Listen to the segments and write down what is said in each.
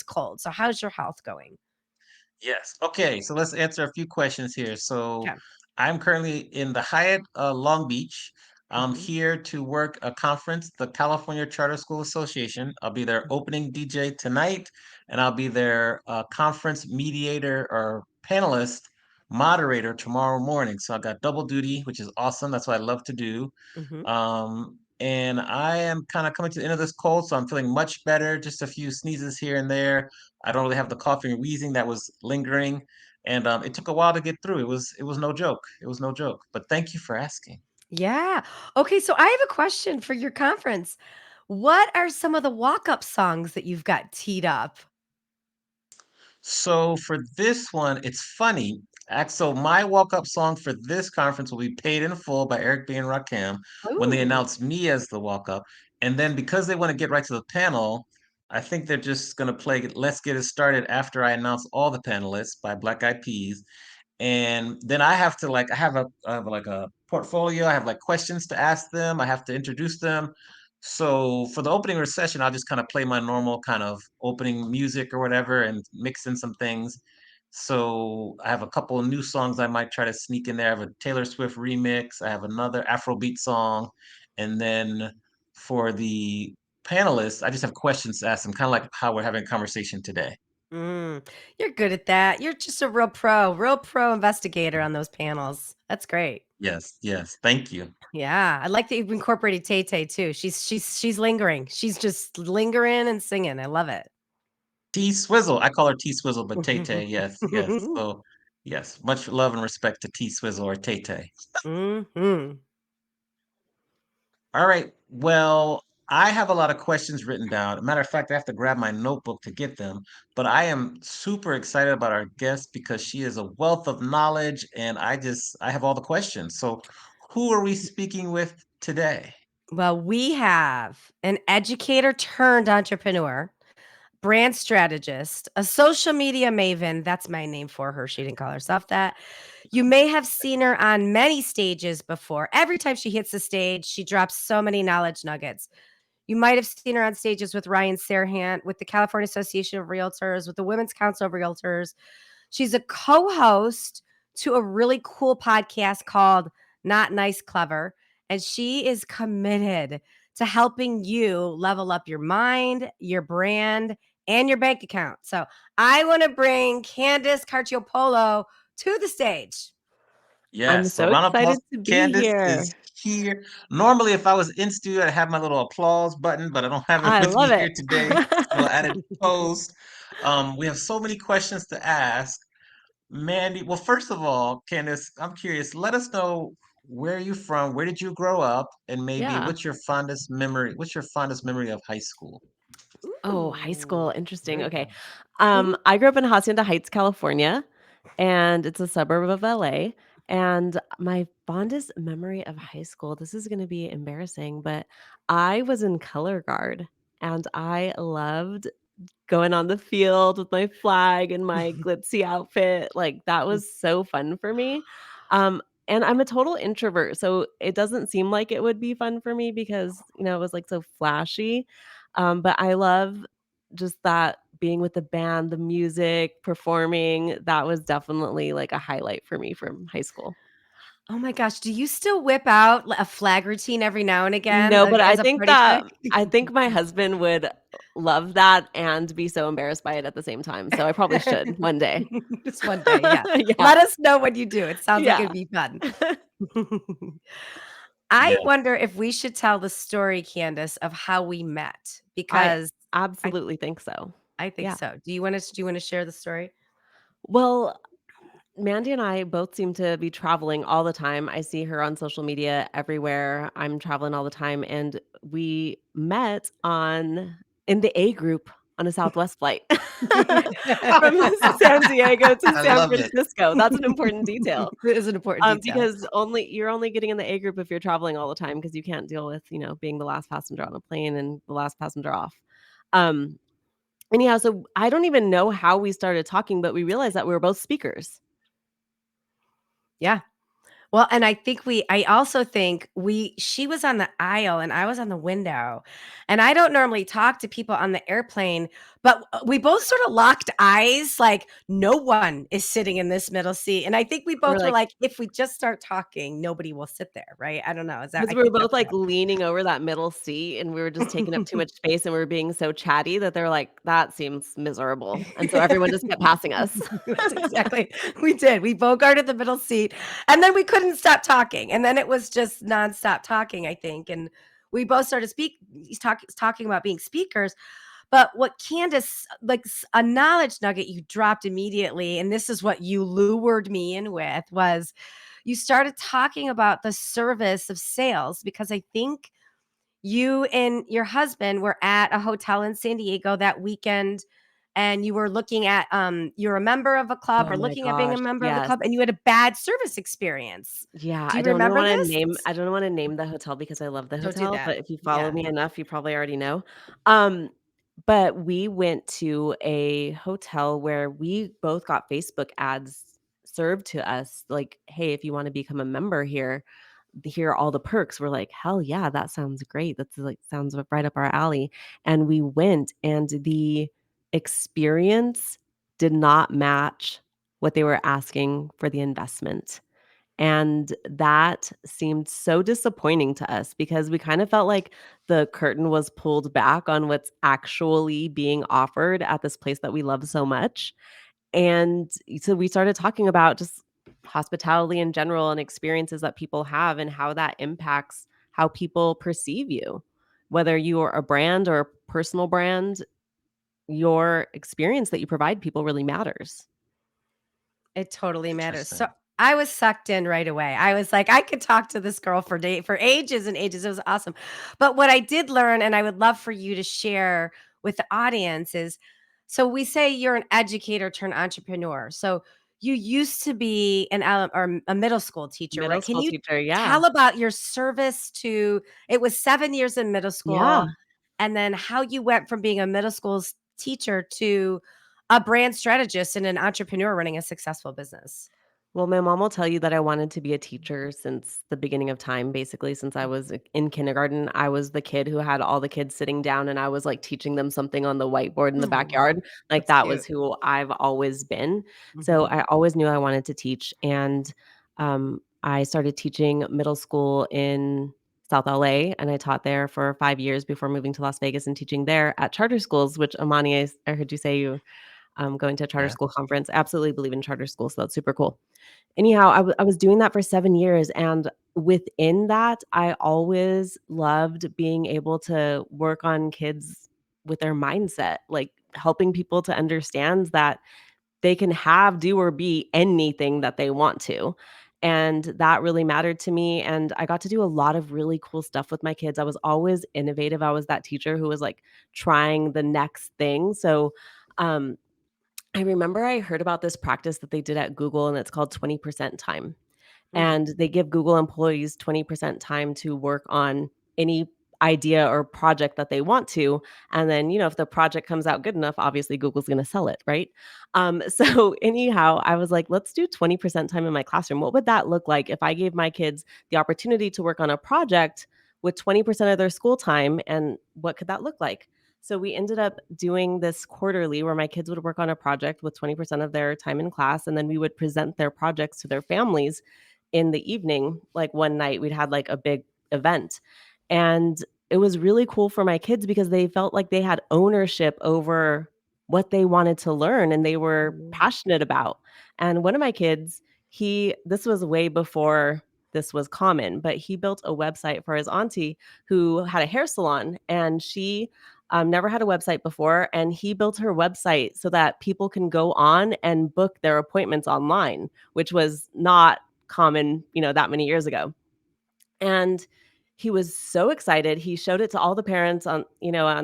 cold. So how's your health going? Yes. Okay. So let's answer a few questions here. So Okay. I'm currently in the Hyatt Long Beach. I'm Mhm, here to work a conference, the California Charter School Association. I'll be their mhm, opening DJ tonight, and I'll be their conference mediator or panelist moderator tomorrow morning. So I got double duty, which is awesome. That's what I love to do. mhm. And I am kind of coming to the end of this cold, so I'm feeling much better. Just a few sneezes here and there. I don't really have the coughing and wheezing that was lingering, and it took a while to get through. It was no joke. It was no joke. But thank you for asking. Yeah. Okay, so I have a question for your conference. What are some of the walk-up songs that you've got teed up? So for this one, it's funny. So my walk-up song for this conference will be "Paid in Full" by Eric B. and Rakim when they Ooh. announce me as the walk-up. And then because they want to get right to the panel, I think they're just gonna play "Let's Get It Started" after I announce all the panelists by Black Eyed Peas. And then I have to I have like a portfolio. I have like questions to ask them. I have to introduce them. So for the opening session, I'll just kind of play my normal kind of opening music or whatever and mix in some things. So I have a couple of new songs I might try to sneak in there. I have a Taylor Swift remix. I have another Afrobeat song. And then for the panelists, I just have questions to ask them, kind of like how we're having a conversation today. Mm, you're good at that. You're just a real pro investigator on those panels. That's great. Yes, yes. Thank you. Yeah, I like that you've incorporated Tay Tay too. She's lingering. She's just lingering and singing. I love it. T Swizzle. I call her T Swizzle, but Tay Tay, yes, yes. So, yes, much love and respect to T Swizzle or Tay Tay. Mhm. All right. Well, I have a lot of questions written down. Matter of fact, I have to grab my notebook to get them. But I am super excited about our guest because she is a wealth of knowledge, and I have all the questions. So, who are we speaking with today? Well, we have an educator turned entrepreneur, brand strategist, a social media maven. That's my name for her. She didn't call herself that. You may have seen her on many stages before. Every time she hits the stage, she drops so many knowledge nuggets. You might have seen her on stages with Ryan Serhant, with the California Association of Realtors, with the Women's Council of Realtors. She's a co-host to a really cool podcast called Not Nice Clever, and she is committed to helping you level up your mind, your brand, and your bank account. So I want to bring Candace Carciopolo to the stage. I'm Yes. So so round of applause. excited to be Candace is here. here. Normally, if I was in studio, I'd have my little applause button, but I don't have it I with love me it. here today. So I'll add it post. We have so many questions to ask. Mandy, well, first of all, Candace, I'm curious. Let us know where you from, where did you grow up, and maybe Yeah. what's your fondest memory of high school? Oh, high school, Ooh, interesting, very okay. fun. I grew up in Hacienda Heights, California, and it's a suburb of LA, and my fondest memory of high school, this is gonna be embarrassing, but I was in color guard, and I loved going on the field with my flag and my glitzy outfit, like, that was so fun for me. And I'm a total introvert, so it doesn't seem like it would be fun for me because, it was, like, so flashy, but I love just that being with the band, the music, performing, that was definitely, like, a highlight for me from high school. Oh my gosh, do you still whip out a flag routine every now and again, No, but as a party trick? I think my husband would love that and be so embarrassed by it at the same time, so I probably should one day. Just one day, yeah. Yeah. Let us know when you do. It sounds like Yeah. it'd be fun. I Yeah. wonder if we should tell the story, Candace, of how we met I because I absolutely think so. I think Yeah. so. Do you wanna share the story? Well, Mandy and I both seem to be traveling all the time. I see her on social media everywhere. I'm traveling all the time, and we met on in the A group on a Southwest flight from San Diego to I San love it. Francisco. That's an important detail. It is an important detail. Because you're only getting in the A group if you're traveling all the time because you can't deal with, being the last passenger on a plane and the last passenger off. Um, Anyhow, so I don't even know how we started talking, but we realized that we were both speakers. Yeah. Well, and I also think she was on the aisle and I was on the window. And I don't normally talk to people on the airplane, but we both sort of locked eyes, like no one is sitting in this middle seat. And I think we We're both were like, like, if we just start talking, nobody will sit there, right? I don't know. because I we were think both, that's like, leaning over that middle seat, and we were just taking up too much space, and we were being so chatty that they're like, "That seems miserable," and so everyone just kept passing us. That's exactly we did. We bogarted the middle seat, and then we couldn't stop talking, and then it was just nonstop talking, I think, and we both started talking about being speakers. But what Candace, like a knowledge nugget you dropped immediately, and this is what you lured me in with, was you started talking about the service of sales because I think you and your husband were at a hotel in San Diego that weekend and you were looking at you're a member of a club Oh or my looking at being a gosh, member of the yes. club and you had a bad service experience. Yeah, Do you remember this? I don't wanna name the hotel because I love the Don't do hotel, that. but if you follow Yeah. me enough, you probably already know. Um, but we went to a hotel where we both got Facebook ads served to us, like, "Hey, if you wanna become a member here, here are all the perks." We're like, "Hell yeah, that sounds great. That's, like, sounds right up our alley." And we went, and the experience did not match what they were asking for the investment. And that seemed so disappointing to us because we kind of felt like the curtain was pulled back on what's actually being offered at this place that we love so much. And so we started talking about just hospitality in general and experiences that people have and how that impacts how people perceive you. Whether you are a brand or a personal brand, your experience that you provide people really matters. It totally matters. So Interesting. I was sucked in right away. I was like, I could talk to this girl for ages and ages. It was awesome. But what I did learn, and I would love for you to share with the audience, is so we say you're an educator turned entrepreneur. So you used to be or a middle school teacher, Middle right? Can school you teacher, yeah. tell about your service to it was 7 years in middle Yeah. school, and then how you went from being a middle school teacher to a brand strategist and an entrepreneur running a successful business. Well, my mom will tell you that I wanted to be a teacher since the beginning of time, basically, since I was in kindergarten. I was the kid who had all the kids sitting down and I was like teaching them something on the whiteboard in the Oh, backyard. Like that's that was cute. who I've always been. So Mhm. I always knew I wanted to teach. And I started teaching middle school in South LA and I taught there for 5 years before moving to Las Vegas and teaching there at charter schools, which Amani, I heard you say you going to a charter Yeah. school conference. Absolutely believe in charter schools. So that's super cool. Anyhow, I was doing that for 7 years, and within that, I always loved being able to work on kids with their mindset, like, helping people to understand that they can have, do, or be anything that they want to, and that really mattered to me, and I got to do a lot of really cool stuff with my kids. I was always innovative. I was that teacher who was, like, trying the next thing, so, um, I remember I heard about this practice that they did at Google, and it's called 20% time. Mm. And they give Google employees 20% time to work on any idea or project that they want to. And then, if the project comes out good enough, obviously Google's going to sell it, right? So, anyhow, I was like, let's do 20% time in my classroom. What would that look like if I gave my kids the opportunity to work on a project with 20% of their school time? And what could that look like? So we ended up doing this quarterly where my kids would work on a project with 20% of their time in class. And then we would present their projects to their families in the evening. Like one night we'd had like a big event. And it was really cool for my kids because they felt like they had ownership over what they wanted to learn and they were Mhm. passionate about. And one of my kids, this was way before this was common, but he built a website for his auntie who had a hair salon and she never had a website before. And he built her website so that people can go on and book their appointments online, which was not common, that many years ago. And he was so excited. He showed it to all the parents on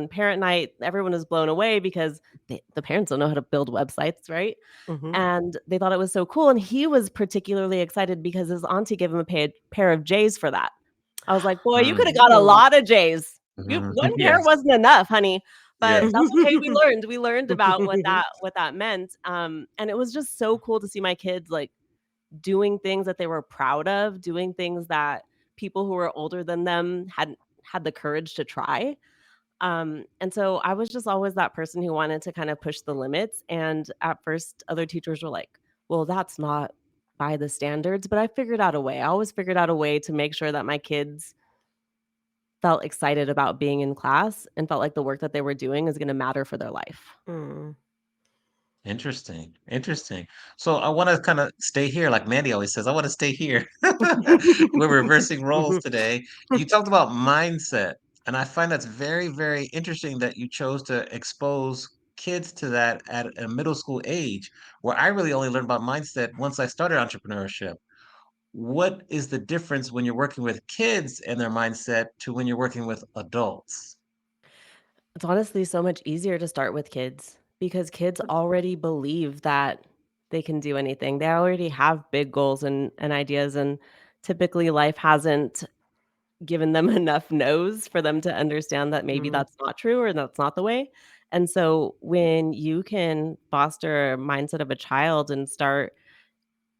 parent night. Everyone was blown away because the parents don't know how to build websites, right? Mhm. And they thought it was so cool. And he was particularly excited because his auntie gave him a pair of J's for that. I was like, boy, you could have got a Ooh. lot of J's. Mhm. One pair Yes. wasn't enough, honey. But Yes. that's okay. We learned about what that meant. And it was just so cool to see my kids like doing things that they were proud of, doing things that people who were older than them hadn't had the courage to try. And so I was just always that person who wanted to kind of push the limits. And at first, other teachers were like, well, that's not by the standards. But I figured out a way. I always figured out a way to make sure that my kids felt excited about being in class and felt like the work that they were doing is going to matter for their life. Mm. Interesting. Interesting. So I want to kind of stay here, like Mandy always says, I want to stay here. We're reversing roles today. You talked about mindset, and I find that's very, very interesting that you chose to expose kids to that at a middle school age, where I really only learned about mindset once I started entrepreneurship. What is the difference when you're working with kids and their mindset to when you're working with adults? It's honestly so much easier to start with kids because kids already believe that they can do anything. They already have big goals and ideas. And typically, life hasn't given them enough no's for them to understand that maybe Mm. that's not true or that's not the way. And so, when you can foster a mindset of a child and start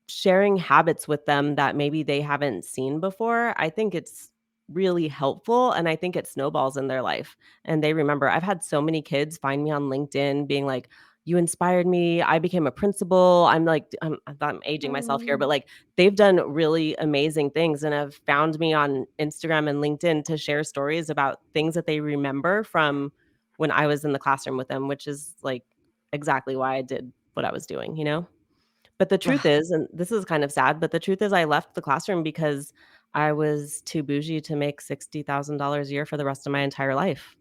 sharing habits with them that maybe they haven't seen before, I think it's really helpful, and I think it snowballs in their life, and they remember. I've had so many kids find me on LinkedIn being like, "You inspired me. I became a principal." I'm like, I'm aging myself here, but, Mm. like, they've done really amazing things and have found me on Instagram and LinkedIn to share stories about things that they remember from when I was in the classroom with them, which is, like, exactly why I did what I was doing, you know? But the truth is, and this is kind of sad, but the truth is I left the classroom because I was too bougie to make $60,000 a year for the rest of my entire life.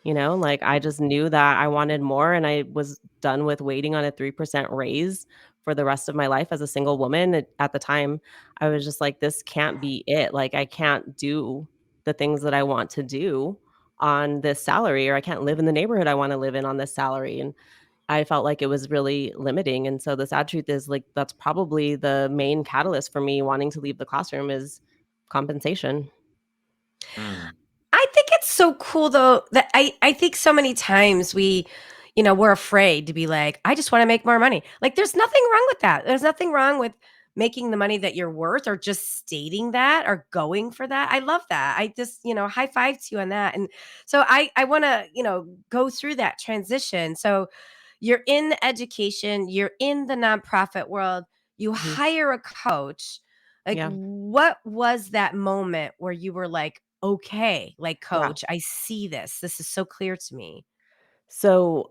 You know, like, I just knew that I wanted more, and I was done with waiting on a 3% raise for the rest of my life as a single woman. At the time, I was just like, "This can't be it." Like, I can't do the things that I want to do on this salary, or I can't live in the neighborhood I wanna live in on this salary, and I felt like it was really limiting, and so the sad truth is, like, that's probably the main catalyst for me wanting to leave the classroom is compensation. Mm, I think it's so cool though that I think so many times we're afraid to be like, I just want to make more money. Like there's nothing wrong with that. There's nothing wrong with making the money that you're worth or just stating that or going for that. I love that. I just, high five to you on that. And so I want to, go through that transition. So you're in education, you're in the nonprofit world, you Mhm. hire a coach. Like, Yeah. what was that moment where you were like, okay, like, Yeah. coach, I see this. This is so clear to me. So,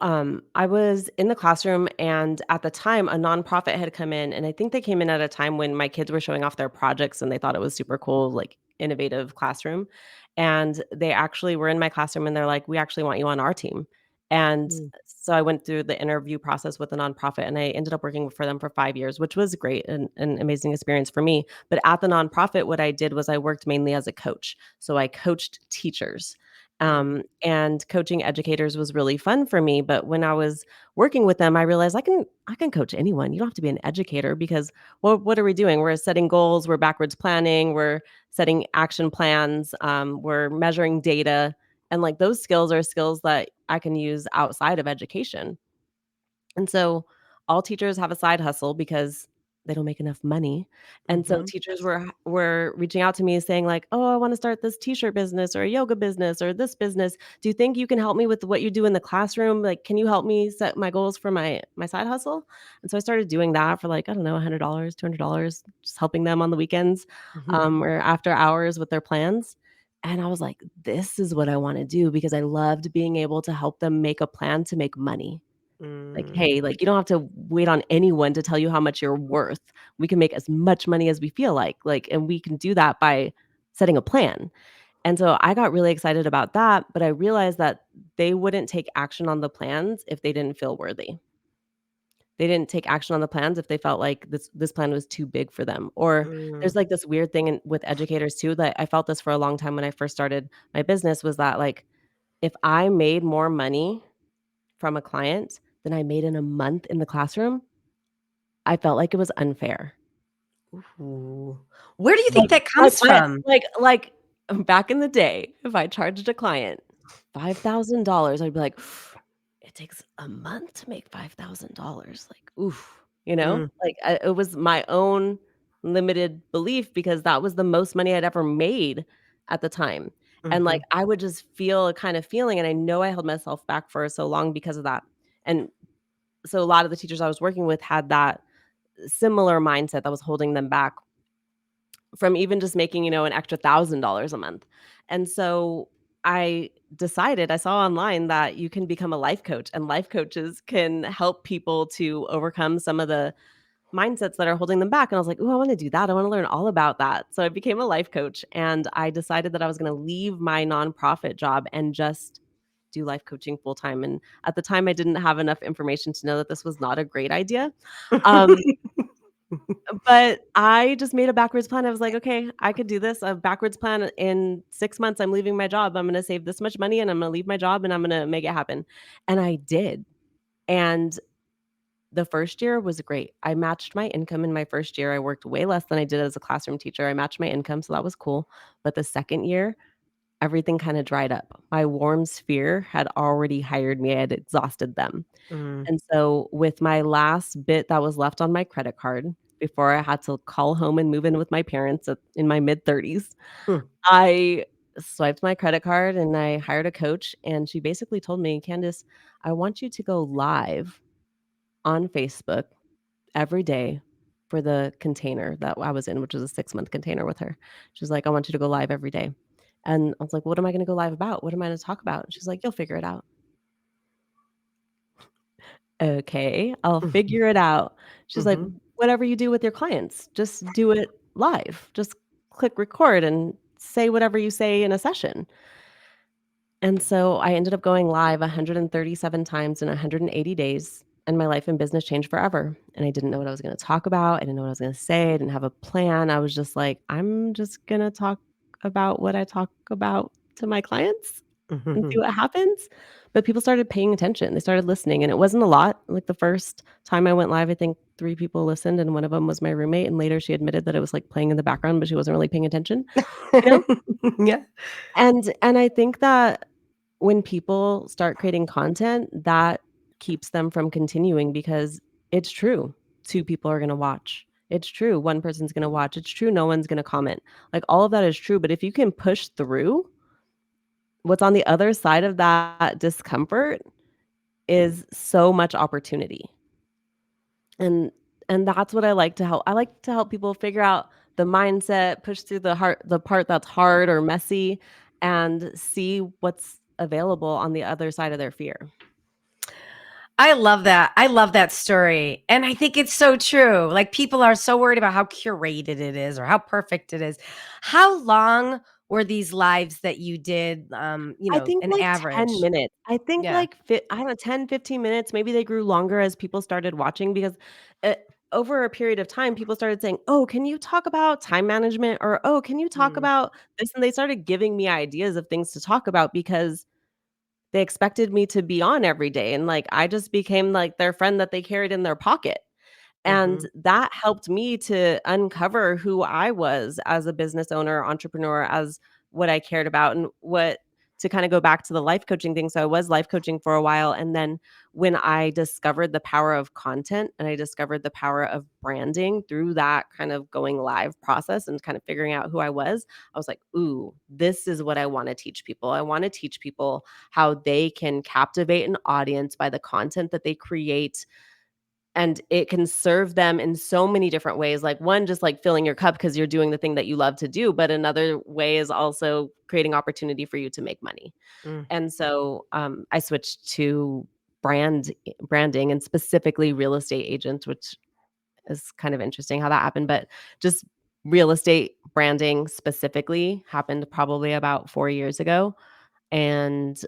I was in the classroom, and at the time, a nonprofit had come in, and I think they came in at a time when my kids were showing off their projects, and they thought it was super cool, like innovative classroom. And they actually were in my classroom, and they're like, "We actually want you on our team." And Mm. so I went through the interview process with the nonprofit, and I ended up working for them for 5 years, which was great and an amazing experience for me. But at the nonprofit, what I did was I worked mainly as a coach. So I coached teachers. Mm. And coaching educators was really fun for me, but when I was working with them, I realized I can coach anyone. You don't have to be an educator because what are we doing? We're setting goals, we're backwards planning, we're setting action plans, we're measuring data, and like those skills are skills that I can use outside of education. And so all teachers have a side hustle because they don't make enough money. And so Mhm. teachers were reaching out to me saying like, "Oh, I want to start this t-shirt business or a yoga business or this business. Do you think you can help me with what you do in the classroom? Like, can you help me set my goals for my side hustle?" And so I started doing that for like, I don't know, $100, $200, just helping them on the weekends Mhm. or after hours with their plans. And I was like, this is what I want to do because I loved being able to help them make a plan to make money. Like, Mm. "Hey, like, you don't have to wait on anyone to tell you how much you're worth. We can make as much money as we feel like, and we can do that by setting a plan." And so I got really excited about that, but I realized that they wouldn't take action on the plans if they didn't feel worthy. They didn't take action on the plans if they felt like this plan was too big for them. Or Mm. there's, like, this weird thing with educators too that I felt this for a long time when I first started my business was that, like, if I made more money from a client than I made in a month in the classroom, I felt like it was unfair. Ooh. Where do you think Like that like comes I from? like, back in the day, if I charged a client $5,000, I'd be like, "It takes a month to make $5,000." Like, oof. you know? Mm, Like, it was my own limited belief because that was the most money I'd ever made at the time, and, like, mhm, I would just feel a kind of feeling, and I know I held myself back for so long because of that, and so a lot of the teachers I was working with had that similar mindset that was holding them back from even just making, an extra $1,000 a month. And so I saw online that you can become a life coach and life coaches can help people to overcome some of the mindsets that are holding them back. And I was like, "Ooh, I want to do that. I want to learn all about that." So I became a life coach and I decided that I was going to leave my nonprofit job and just do life coaching full time. And at the time I didn't have enough information to know that this was not a great idea. Um, but I just made a backwards plan. I was like, "Okay, I could do this. A backwards plan in 6 months, I'm leaving my job. I'm gonna save this much money, and I'm gonna leave my job, and I'm gonna make it happen." And I did. And the first year was great. I matched my income in my first year. I worked way less than I did as a classroom teacher. I matched my income, so that was cool. But the second year, everything kinda dried up. My warm sphere had already hired me. I had exhausted them. mm, And so with my last bit that was left on my credit card before I had to call home and move in with my parents in my mid-30s, hmm. I swiped my credit card and I hired a coach, and she basically told me, "Candace, I want you to go live on Facebook every day for the container that I was in," which was a 6-month container with her. She's like, "I want you to go live every day." And I was like, "What am I gonna go live about? What am I gonna talk about?" She's like, "You'll figure it out." Okay, I'll figure it out. She's like, Mhm. "Whatever you do with your clients, just do it live. Just click record and say whatever you say in a session." And so I ended up going live 137 times in 180 days, and my life and business changed forever. And I didn't know what I was gonna talk about. I didn't know what I was gonna say. I didn't have a plan. I was just like, "I'm just gonna talk about what I talk about to my clients and see Mhm. what happens." But people started paying attention. They started listening, and it wasn't a lot. Like, the first time I went live, I think 3 people listened, and one of them was my roommate, and later she admitted that it was, like, playing in the background, but she wasn't really paying attention, you know? Yeah. And I think that when people start creating content, that keeps them from continuing because it's true. 2 people are gonna watch. It's true, 1 person's gonna watch. It's true, no one's gonna comment. Like, all of that is true, but if you can push through, what's on the other side of that discomfort is so much opportunity. And and that's what I like to help people figure out the mindset, push through the part that's hard or messy, and see what's available on the other side of their fear. I love that. I love that story. And I think it's so true. Like people are so worried about how curated it is or how perfect it is. How long were these lives that you did I think, an like, 10 average? minutes. I think, Yeah. like, I don't know, 10, 15 minutes, maybe they grew longer as people started watching because, eh, over a period of time, people started saying, "Oh, can you talk about time management?" Or, "Oh, can you talk Mm, about this?" And they started giving me ideas of things to talk about because they expected me to be on every day, and, like, I just became, like, their friend that they carried in their pocket. And mhm. that helped me to uncover who I was as a business owner, entrepreneur, as what I cared about and what to kind of go back to the life coaching thing. So I was life coaching for a while. And then when I discovered the power of content and I discovered the power of branding through that kind of going live process and kind of figuring out who I was like, ooh, this is what I want to teach people. I want to teach people how they can captivate an audience by the content that they create, and it can serve them in so many different ways. Like, one, just like filling your cup because you're doing the thing that you love to do, but another way is also creating opportunity for you to make money. Mm. And so I switched to branding and specifically real estate agents, which is kind of interesting how that happened. But just real estate branding specifically happened probably about 4 years ago, and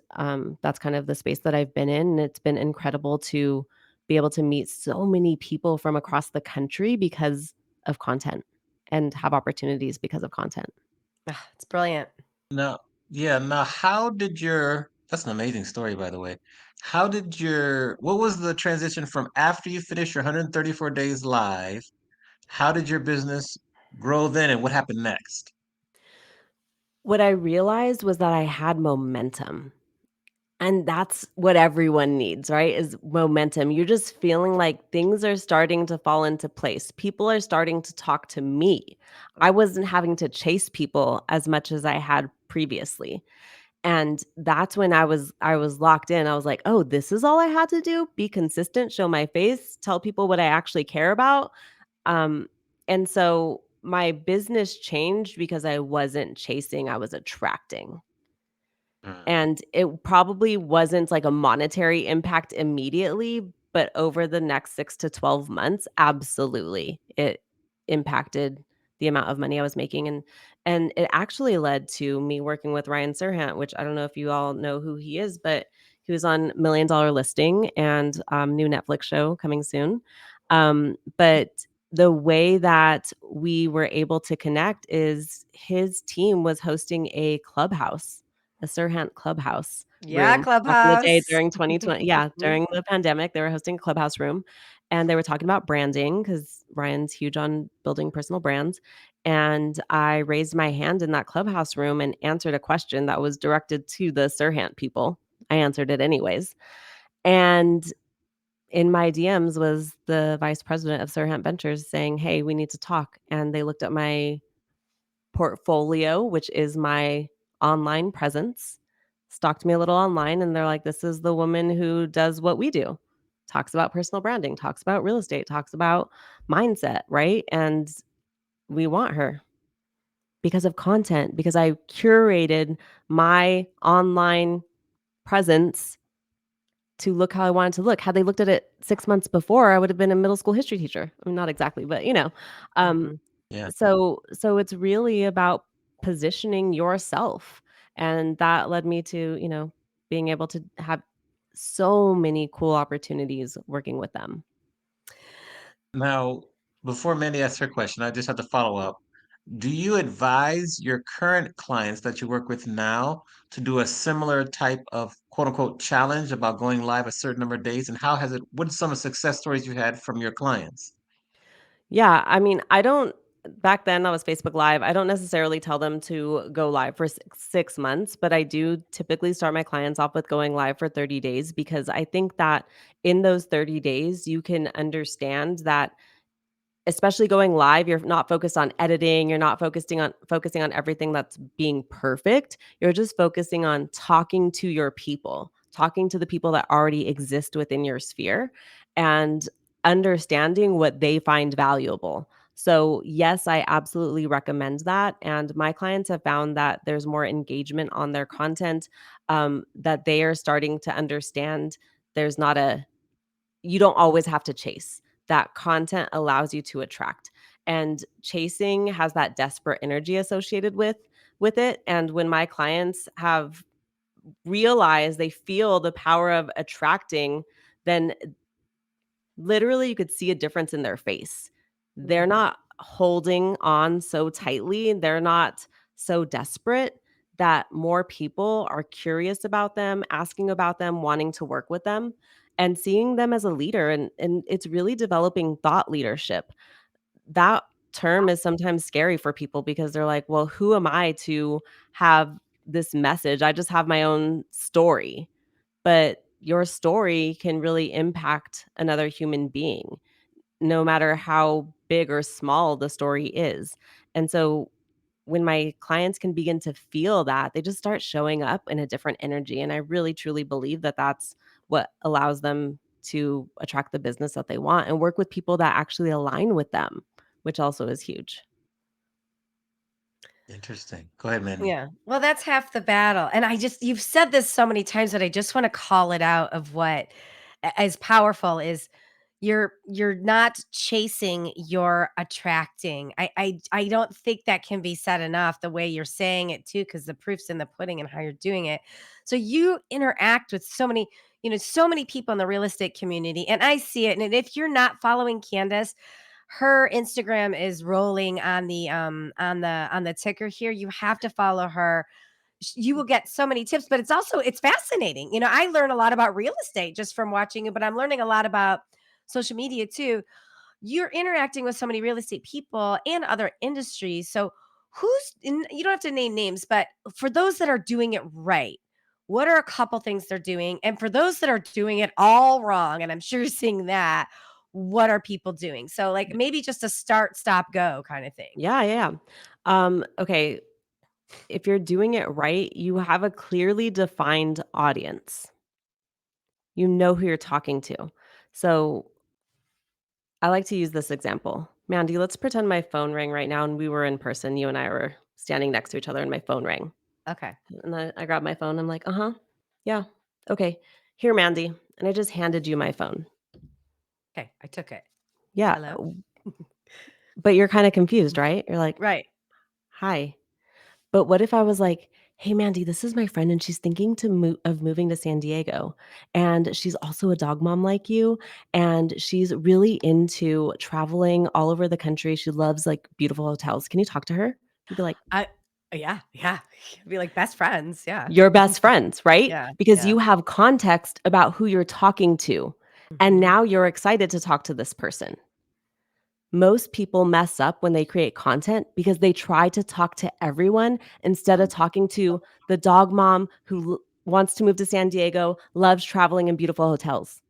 that's kind of the space that I've been in, and it's been incredible to be able to meet so many people from across the country because of content and have opportunities because of content. Ah, it's brilliant. Now, yeah, now how did your that's an amazing story, by the way. What was the transition from after you finished your 134 days live? How did your business grow then and what happened next? What I realized was that I had momentum. And that's what everyone needs, right? Is momentum. You're just feeling like things are starting to fall into place. People are starting to talk to me. I wasn't having to chase people as much as I had previously. And that's when I was locked in. I was like, "Oh, this is all I had to do? Be consistent, show my face, tell people what I actually care about." Um, and so my business changed because I wasn't chasing, I was attracting. Mm. And it probably wasn't like a monetary impact immediately, but over the next 6 to 12 months, absolutely, it impacted the amount of money I was making, and it actually led to me working with Ryan Serhant, which I don't know if you all know who he is, but he was on Million Dollar Listing and, new Netflix show coming soon. But the way that we were able to connect is his team was hosting a Serhant Clubhouse Yeah, room back in the day Clubhouse. during 2020, yeah, during the pandemic, they were hosting a Clubhouse room, and they were talking about branding because Ryan's huge on building personal brands, and I raised my hand in that Clubhouse room and answered a question that was directed to the Serhant people. I answered it anyways, and in my DMs was the vice president of Serhant Ventures saying, "Hey, we need to talk," and they looked at my portfolio, which is my online presence, stalked me a little online, and they're like, "This is the woman who does what we do. Talks about personal branding, talks about real estate, talks about mindset, right? And we want her because of content, because I curated my online presence to look how I wanted to look. Had they looked at it 6 months before, I would have been a middle school history teacher. I mean, not exactly, but, um, Mhm. Yeah. so it's really about positioning yourself, and that led me to, being able to have so many cool opportunities working with them. Now, before Mandy asks her question, I just have to follow up. Do you advise your current clients that you work with now to do a similar type of quote unquote challenge about going live a certain number of days? And what are some of the success stories you had from your clients? Yeah, I mean, I don't back then, that was Facebook Live. I don't necessarily tell them to go live for 6 months, but I do typically start my clients off with going live for 30 days because I think that in those 30 days, you can understand that especially going live, you're not focused on editing, you're not focusing on everything that's being perfect. You're just focusing on talking to your people, talking to the people that already exist within your sphere and understanding what they find valuable. So, yes, I absolutely recommend that. And my clients have found that there's more engagement on their content, that they are starting to understand there's not a you don't always have to chase. That content allows you to attract. And chasing has that desperate energy associated with it. And when my clients have realized they feel the power of attracting, then literally you could see a difference in their face. They're Mhm. not holding on so tightly, they're not so desperate that more people are curious about them, asking about them, wanting to work with them, and seeing them as a leader, and it's really developing thought leadership. That term is sometimes scary for people because they're like, "Well, who am I to have this message? I just have my own story." But your story can really impact another human being, no matter how big or small the story is. And so when my clients can begin to feel that, they just start showing up in a different energy. And I really truly believe that that's what allows them to attract the business that they want and work with people that actually align with them, which also is huge. Interesting. Go ahead, Mandy. Yeah. Well, that's half the battle. And you've said this so many times that I just want to call it out of what is powerful is you're not chasing, you're attracting. I don't think that can be said enough the way you're saying it too, because the proof's in the pudding and how you're doing it. So you interact with so many people in the real estate community, and I see it. And if you're not following Candace, her Instagram is rolling on the ticker here. You have to follow her. You will get so many tips, but it's fascinating. I learn a lot about real estate just from watching it, but I'm learning a lot about social media too. You're interacting with so many real estate people and other industries. So you don't have to name names, but for those that are doing it right, what are a couple things they're doing? And for those that are doing it all wrong, and I'm sure you're seeing that, what are people doing? So, like, maybe just a start, stop, go kind of thing. Yeah. Okay. If you're doing it right, you have a clearly defined audience. You know who you're talking to. So I like to use this example. Mandy, let's pretend my phone rang right now and we were in person. You and I were standing next to each other and my phone rang. Okay. And I grabbed my phone. I'm like, yeah, okay. Here, Mandy. And I just handed you my phone. Okay. I took it. Yeah. Hello. But you're kind of confused, right? You're like, Right. hi. But what if I was like, "Hey, Mandy, this is my friend, and she's thinking of moving to San Diego, and she's also a dog mom like you, and she's really into traveling all over the country. She loves like beautiful hotels. Can you talk to her?" You'd be like, I, yeah. Yeah. Be like best friends. Yeah. "You're best friends, right?" Yeah. Because Yeah. you have context about who you're talking to, and Mhm. now you're excited to talk to this person. Most people mess up when they create content because they try to talk to everyone instead of talking to the dog mom who wants to move to San Diego, loves traveling in beautiful hotels.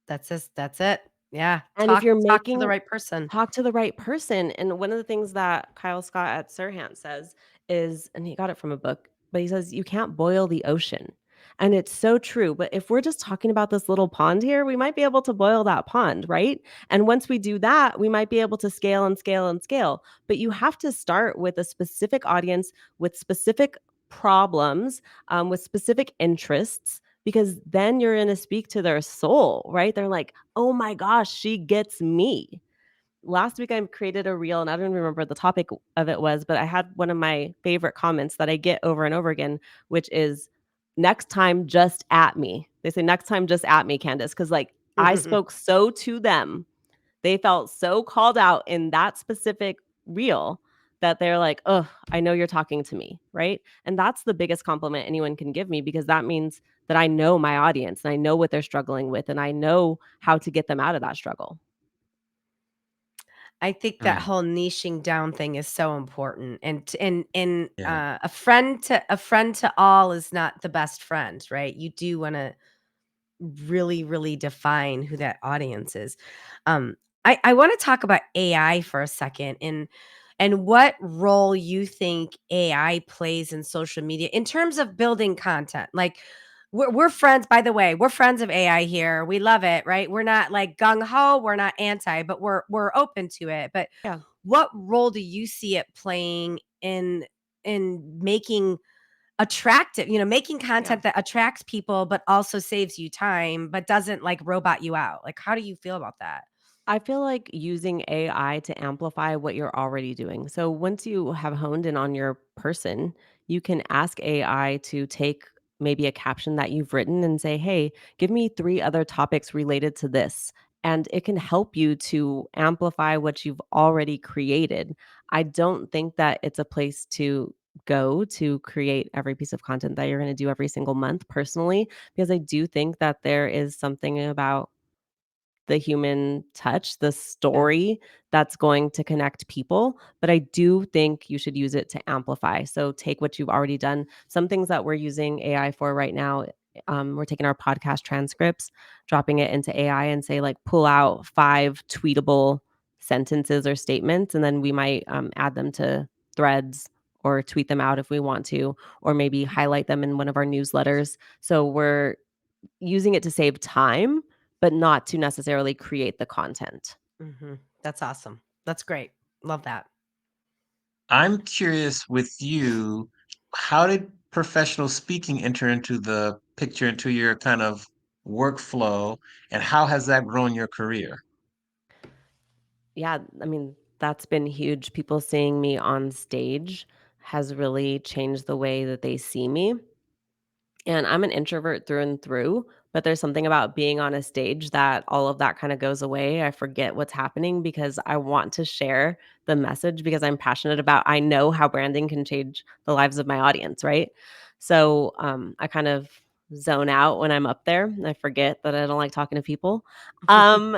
That's it. Yeah. And if you're Talk to the making right person. talk to the right person. And one of the things that Kyle Scott at Sirhan says is, and he got it from a book, but he says, you can't boil the ocean. And it's so true. But if we're just talking about this little pond here, we might be able to boil that pond, right? And once we do that, we might be able to scale and scale and scale. But you have to start with a specific audience with specific problems, with specific interests, because then you're going to speak to their soul, right? They're like, oh my gosh, she gets me. Last week I created a reel and I don't remember what the topic of it was, but I had one of my favorite comments that I get over and over again, which is next time just at me. They say next time just at me, Candace, because like I spoke so to them. They felt so called out in that specific reel that they're like, oh, I know you're talking to me, right? And that's the biggest compliment anyone can give me because that means that I know my audience and I know what they're struggling with and I know how to get them out of that struggle. I think that Mm, whole niching down thing is so important, and yeah. a friend to all is not the best friend, right? You do want to really, really define who that audience is. Um, I want to talk about AI for a second, and what role you think AI plays in social media in terms of building content. Like, we're friends, by the way, we're friends of AI here. We love it, right? We're not like gung ho, we're not anti, but we're open to it. But Yeah. what role do you see it playing in making attractive, making Yeah. content that attracts people, but also saves you time, but doesn't like robot you out? Like, how do you feel about that? I feel like using AI to amplify what you're already doing. So once you have honed in on your person, you can ask AI to take maybe a caption that you've written and say, hey, give me 3 other topics related to this. And it can help you to amplify what you've already created. I don't think that it's a place to go to create every piece of content that you're going to do every single month personally, because I do think that there is something about the human touch, the Yeah. story that's going to connect people, but I do think you should use it to amplify. So take what you've already done. Some things that we're using AI for right now, we're taking our podcast transcripts, dropping it into AI and say like pull out 5 tweetable sentences or statements, and then we might add them to threads or tweet them out if we want to, or maybe highlight them in one of our newsletters. So we're using it to save time, but not to necessarily create the content. That's awesome. That's great. Love that. I'm curious with you, how did professional speaking enter into the picture, into your kind of workflow, and how has that grown your career? Yeah, I mean, that's been huge. People seeing me on stage has really changed the way that they see me. And I'm an introvert through and through, but there's something about being on a stage that all of that kind of goes away. I forget what's happening because I want to share the message because I'm passionate about I know how branding can change the lives of my audience, right? So I kind of zone out when I'm up there. I forget that I don't like talking to people. Um,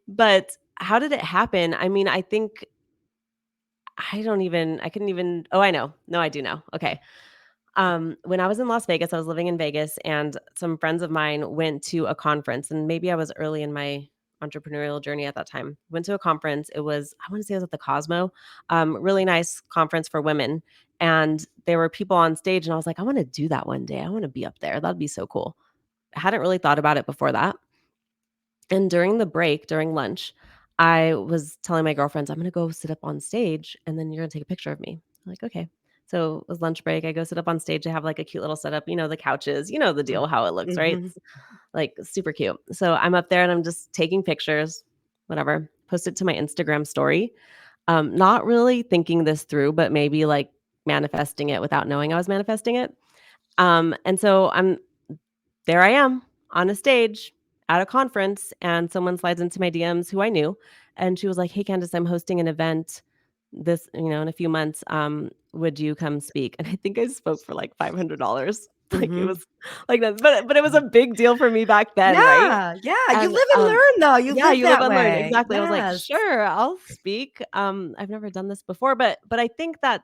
but how did it happen? I mean, I think I couldn't even oh, I know. No, I do know. Okay. When I was in Las Vegas, I was living in Vegas, and some friends of mine went to a conference, and maybe I was early in my entrepreneurial journey at that time. Went to a conference. It was, I want to say it was at the Cosmo, really nice conference for women. And there were people on stage, and I was like, I want to do that one day. I want to be up there. That'd be so cool. I hadn't really thought about it before that. And during the break, during lunch, I was telling my girlfriends, I'm going to go sit up on stage and then you're going to take a picture of me. I'm like, okay. So it was lunch break. I go sit up on stage. I have like a cute little setup, the couches, the deal, how it looks, right? Mhm. It's like super cute. So I'm up there and I'm just taking pictures, whatever, post it to my Instagram story. Not really thinking this through, but maybe like manifesting it without knowing I was manifesting it. And so there I am on a stage at a conference, and someone slides into my DMs who I knew, and she was like, "Hey, Candace, I'm hosting an event in a few months. Would you come speak?" And I think I spoke for like $500. Like it Mhm. was like that, but it was a big deal for me back then, right? Yeah, yeah, you And live and learn though, you yeah, live you live that and learn. way. Exactly. I was like, Yes. sure, I'll speak. I've never done this before, but I think that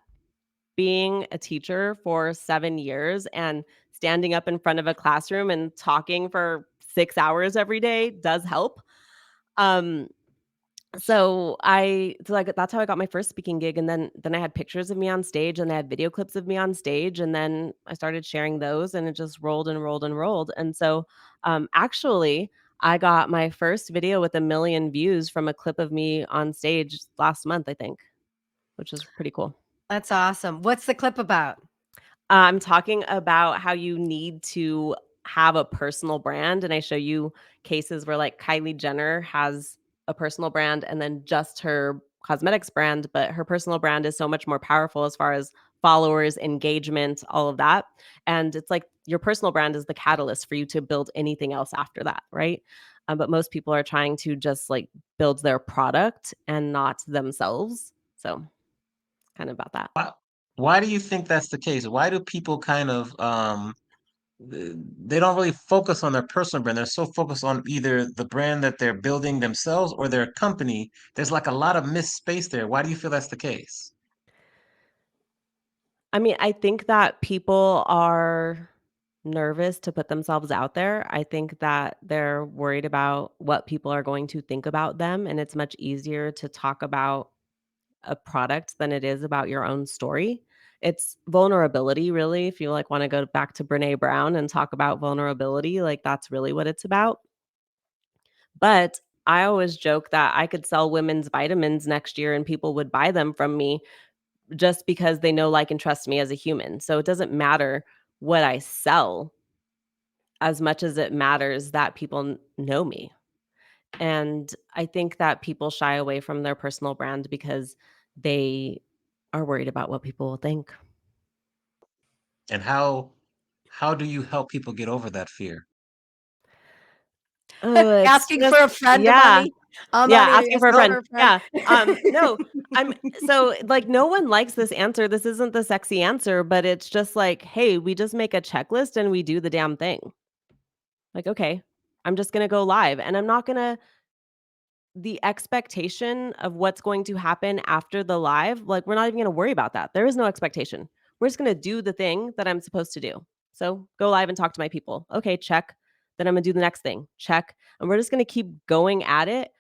being a teacher for 7 years and standing up in front of a classroom and talking for 6 hours every day does help. Um, like that's how I got my first speaking gig, and then I had pictures of me on stage, and I had video clips of me on stage, and then I started sharing those, and it just rolled and rolled and rolled. And so, actually, I got my first video with 1 million views from a clip of me on stage last month, I think, which is pretty cool. That's awesome. What's the clip about? I'm talking about how you need to have a personal brand, and I show you cases where, like, Kylie Jenner has a personal brand and then just her cosmetics brand, but her personal brand is so much more powerful as far as followers, engagement, all of that, and it's like your personal brand is the catalyst for you to build anything else after that, right? But most people are trying to just, like, build their product and not themselves, so kind of about that. Why do you think that's the case? Why do people kind of they don't really focus on their personal brand. They're so focused on either the brand that they're building themselves or their company. There's like a lot of missed space there. Why do you feel that's the case? I mean, I think that people are nervous to put themselves out there. I think that they're worried about what people are going to think about them, and it's much easier to talk about a product than it is about your own story. It's vulnerability, really. If you like want to go back to Brene Brown and talk about vulnerability, like that's really what it's about. But I always joke that I could sell women's vitamins next year and people would buy them from me just because they know, like, and trust me as a human. So it doesn't matter what I sell as much as it matters that people know me. And I think that people shy away from their personal brand because they are worried about what people will think. And how do you help people get over that fear? Oh, it's Asking for just a friend of yeah. money? I'm Yeah, not even asking a for a friend. silver friend. Yeah. No, I'm so, like, no one likes this answer. This isn't the sexy answer, but it's just like, "Hey, we just make a checklist and we do the damn thing." Like, "Okay, I'm just gonna go live, and I'm not gonna the expectation of what's going to happen after the live, like, we're not even gonna worry about that. There is no expectation. We're just gonna do the thing that I'm supposed to do. So, go live and talk to my people. Okay, check. Then I'm gonna do the next thing. Check. And we're just gonna keep going at it,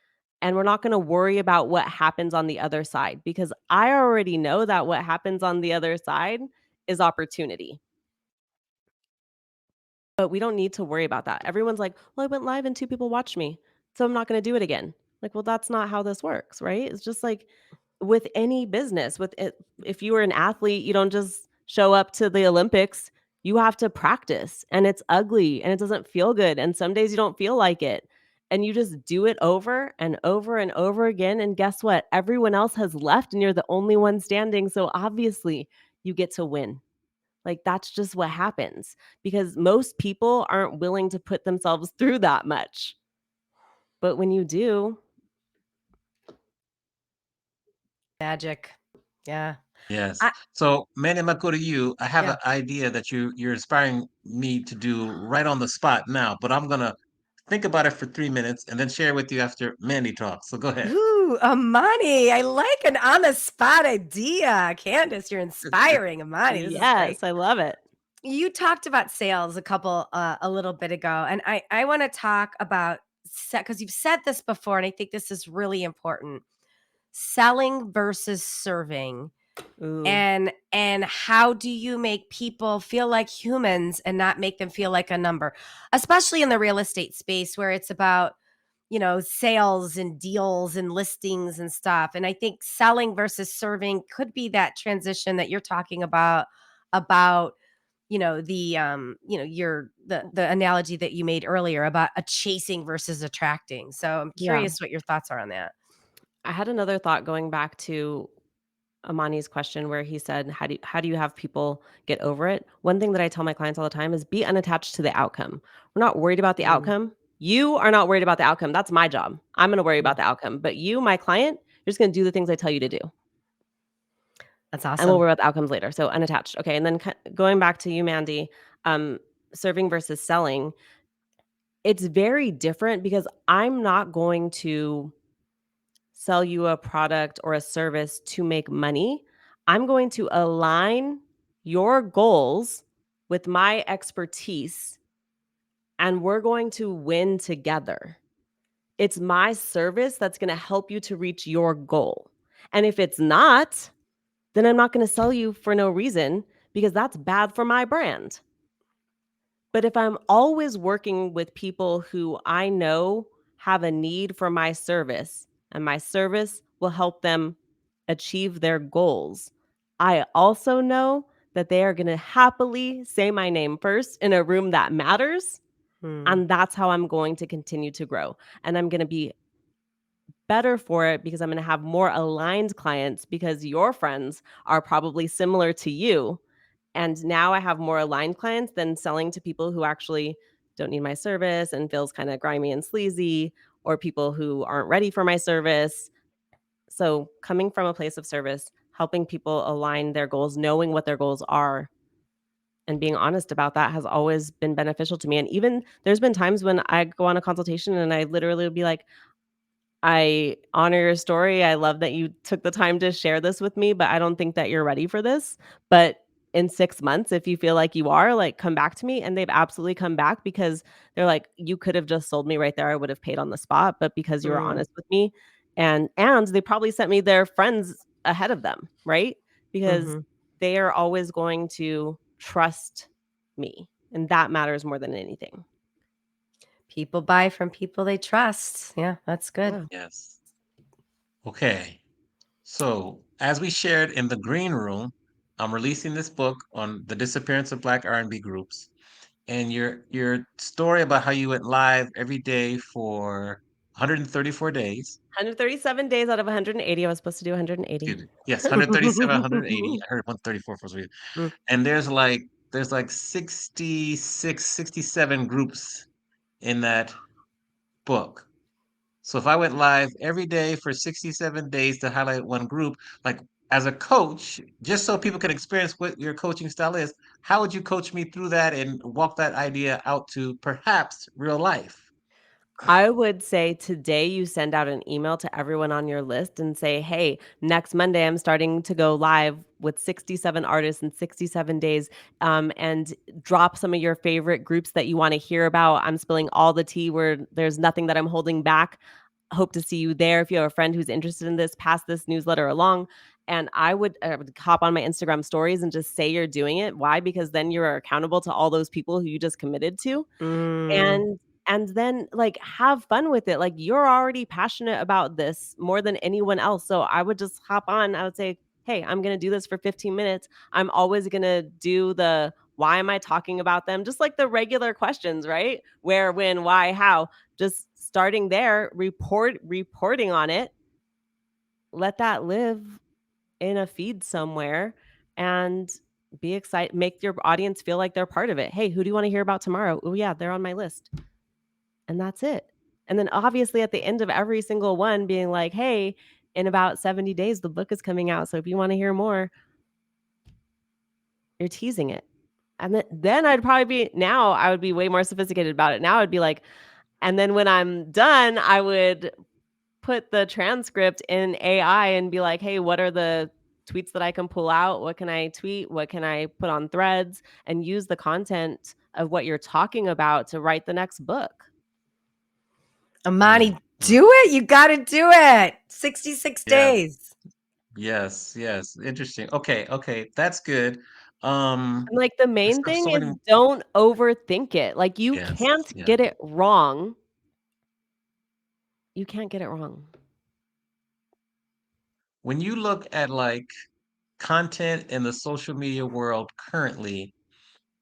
and we're not gonna worry about what happens on the other side because I already know that what happens on the other side is opportunity. But we don't need to worry about that. Everyone's like, "Well, I went live and 2 people watched me, so I'm not gonna do it again." Like, well, that's not how this works, right? It's just like with any business, with it if you were an athlete, you don't just show up to the Olympics. You have to practice, and it's ugly, and it doesn't feel good, and some days you don't feel like it. And you just do it over and over and over again, and guess what? Everyone else has left, and you're the only one standing, so obviously you get to win. Like, that's just what happens because most people aren't willing to put themselves through that much. But when you do, Magic. Yeah. Yes. I So, Manny, I'm gonna go to you. I have yeah. an idea that you're inspiring me to do right on the spot now, but I'm gonna think about it for 3 minutes and then share with you after Mandy talks. So go ahead. Ooh, Amani, I like an on the spot idea. Candace, you're inspiring, Amani. This is great. Yes, I love it. You talked about sales a little bit ago, and I want to talk about because you've said this before, and I think this is really important: selling versus serving. Ooh, And how do you make people feel like humans and not make them feel like a number, especially in the real estate space where it's about sales and deals and listings and stuff. And I think selling versus serving could be that transition that you're talking about the analogy that you made earlier about a chasing versus attracting. So I'm yeah. curious what your thoughts are on that. I had another thought going back to Amani's question where he said, how do you have people get over it? One thing that I tell my clients all the time is be unattached to the outcome. We're not worried about the Mm, outcome. You are not worried about the outcome. That's my job. I'm going to worry mm. about the outcome. But you, my client, you're just going to do the things I tell you to do. That's And we'll awesome. worry about the outcomes later. So unattached. Okay. And then going back to you, Mandy, um, serving versus selling, it's very different because I'm not going to sell you a product or a service to make money. I'm going to align your goals with my expertise and we're going to win together. It's my service that's going to help you to reach your goal. And if it's not, then I'm not going to sell you for no reason because that's bad for my brand. But if I'm always working with people who I know have a need for my service and my service will help them achieve their goals, I also know that they are going to happily say my name first in a room that matters. Hmm. And that's how I'm going to continue to grow. And I'm going to be better for it because I'm going to have more aligned clients because your friends are probably similar to you. And now I have more aligned clients than selling to people who actually don't need my service and feels kind of grimy and sleazy, or people who aren't ready for my service. So coming from a place of service, helping people align their goals, knowing what their goals are, and being honest about that has always been beneficial to me. And even there's been times when I go on a consultation and I literally would be like, I honor your story. I love that you took the time to share this with me, but I don't think that you're ready for this. But in 6 months, if you feel like you are, like, come back to me. And they've absolutely come back because they're like, you could have just sold me right there. I would have paid on the spot, but because you were Mm, honest with me, and they probably sent me their friends ahead of them, right? Because hmm. they are always going to trust me. And that matters more than anything. People buy from people they trust. Yeah, that's good. Yeah. Yes. Okay. So, as we shared in the green room, I'm releasing this book on the disappearance of Black R&B groups, and your story about how you went live every day for 134 days. 137 days out of 180. I was supposed to do 180. Excuse me. Yes, 137, 180. I heard 134 for some reason. Mm. And there's like 66, 67 groups in that book. So if I went live every day for 67 days to highlight one group, like as a coach, just so people can experience what your coaching style is, how would you coach me through that and walk that idea out to perhaps real life? I would say today you send out an email to everyone on your list and say, hey, next Monday I'm starting to go live with 67 artists in 67 days, and drop some of your favorite groups that you want to hear about. I'm spilling all the tea where there's nothing that I'm holding back. Hope to see you there. If you have a friend who's interested in this, pass this newsletter along. And I would hop on my Instagram stories and just say you're doing it. Why? Because then you're accountable to all those people who you just committed to. Mm. And then, like, have fun with it. Like, you're already passionate about this more than anyone else. So I would just hop on. I would say, hey, I'm gonna do this for 15 minutes. I'm always gonna do the why am I talking about them? Just like the regular questions, right? Where, when, why, how. Just starting there, reporting on it, let that live in a feed somewhere, and be excited, make your audience feel like they're part of it. Hey, who do you want to hear about tomorrow? Oh yeah, they're on my list. And that's it. And then obviously at the end of every single one being like, "Hey, in about 70 days the book is coming out. So if you want to hear more, you're teasing it." And then I would be way more sophisticated about it. Now I'd be like, And then when I'm done, I would put the transcript in AI and be like, hey, what are the tweets that I can pull out? What can I tweet? What can I put on threads? And use the content of what you're talking about to write the next book. Amani, do it. You got to do it. 66 Yeah. days. Yes. Interesting. Okay. That's good. And like the I main still have thing so is many. don't overthink it. Like you Yes. can't Yeah. get it wrong. You can't get it wrong. When you look at like content in the social media world currently,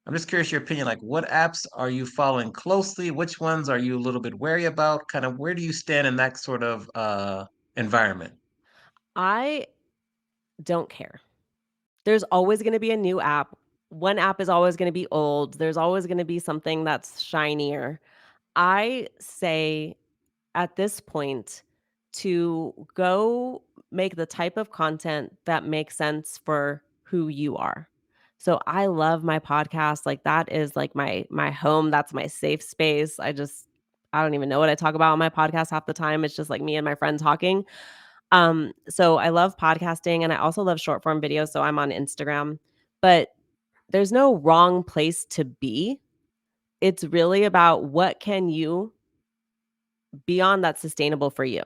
I'm just curious your opinion. Like, what apps are you following closely? Which ones are you a little bit wary about? Kind of where do you stand in that sort of environment? I don't care. There's always going to be a new app. One app is always going to be old. There's always going to be something that's shinier. I say at this point to go make the type of content that makes sense for who you are. So I love my podcast. Like that is like my home. That's my safe space. I don't even know what I talk about on my podcast half the time. It's just like me and my friend talking. So I love podcasting and I also love short form videos. So I'm on Instagram, but there's no wrong place to be. It's really about what can you beyond that's sustainable for you?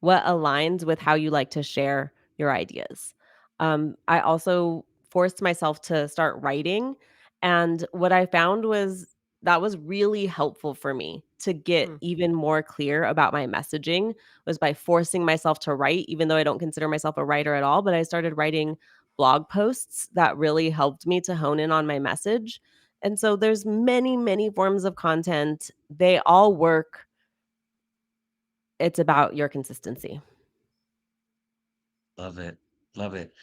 What aligns with how you like to share your ideas? I also forced myself to start writing. And what I found was that was really helpful for me to get Hmm. even more clear about my messaging was by forcing myself to write, even though I don't consider myself a writer at all. But I started writing blog posts that really helped me to hone in on my message. And so there's many, many forms of content. They all work. It's about your consistency. Love it. Love it.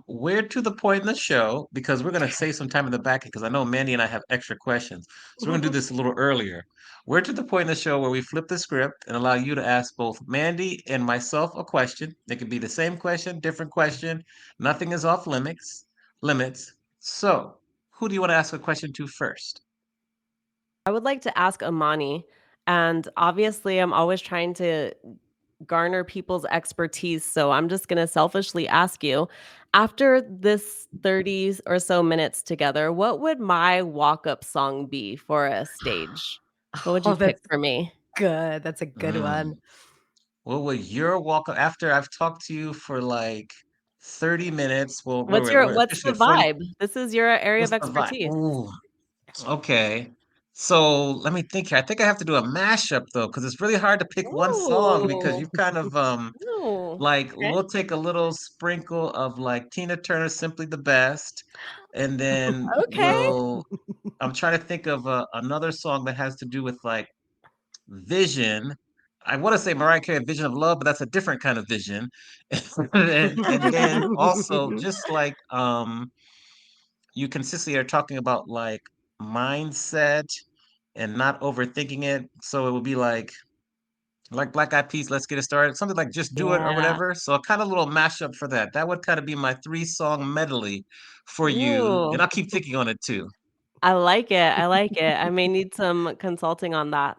We're to the point in the show because we're going to save some time in the back because I know Mandy and I have extra questions. So we're going to do this a little earlier. We're to the point in the show where we flip the script and allow you to ask both Mandy and myself a question. It could be the same question, different question. Nothing is off limits. So, who do you want to ask a question to first? I would like to ask Amani, and obviously, I'm always trying to garner people's expertise. So I'm just going to selfishly ask you after this 30 or so minutes together, what would my walk up song be for a stage? What would you Oh, pick that's for me? good. That's a good one. Mm. What would your walk after I've talked to you for like 30 minutes? Well, we're What's officially the at 40. vibe? This is your area of What's the vibe? expertise. Ooh, okay. So let me think here. I think I have to do a mashup though, because it's really hard to pick one song because Ooh. you've kind of Ooh. like Okay. we'll take a little sprinkle of like Tina Turner Simply the Best, and then Okay. I'm trying to think of another song that has to do with like vision. I want to say Mariah Carey, Vision of Love, but that's a different kind of vision. And then also just like you consistently are talking about like mindset and not overthinking it. So it would be like Black Eyed Peas, Let's Get It Started, something like Just Do It or Yeah. whatever. So a kind of little mashup for that. That would kind of be my 3-song medley for you. And Ooh. I'll keep thinking on it too. I like it. I like it. I may need some consulting on that.